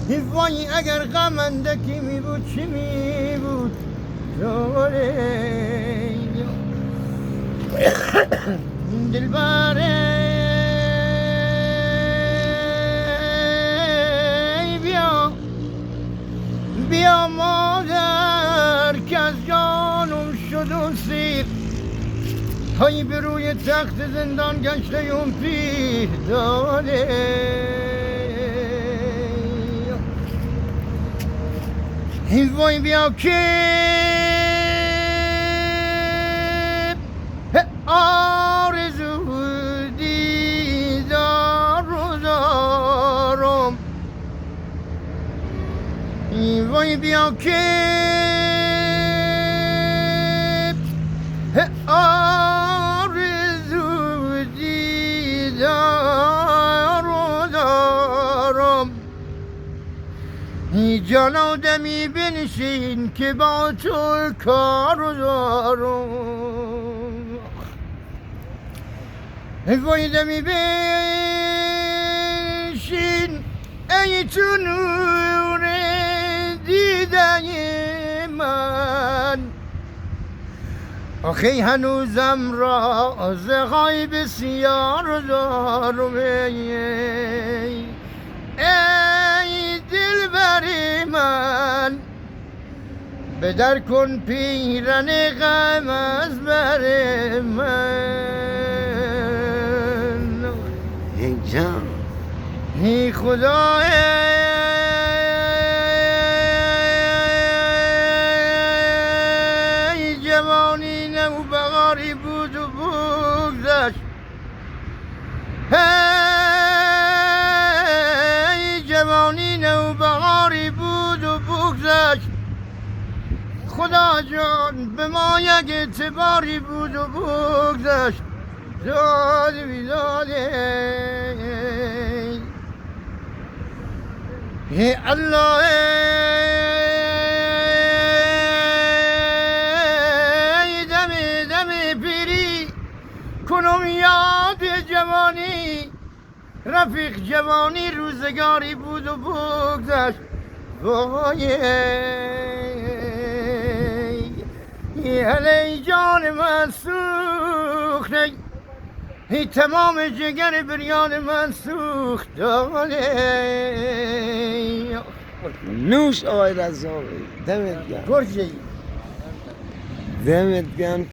وای اگر غم اندکی می بود چی می بود دوره دلبره بیا بیا مادر که از جانم شد و سیر های به روی تخت زندان گشته اون پیر داده وای بیا که آرزو دیدار رو دارم وای بیا که آرزو دیدار رو دارم جانا دمی بنشین که با تو کار دارم وای دمی بنشین ای تو نور دیده من آخی هنوزم راز غای بسیار دارم ای دلبری من بدر کن پیرن غم از بر من ای جان ای خدا ای جوانی نو بغاری بود و بگذشت ای جوانی نو بغاری بود و بگذشت خدا جان به ما یک اعتباری بود و بگذشت داد بیداده ای الله ای دم پیری کنم یاد جوانی رفیق جوانی روزگاری بود و بگذشت وای ای جان من سوخته ای تمام جگر بریان من سوخت نوش آقای رزاقی دمت گرم گرجه دمت گرم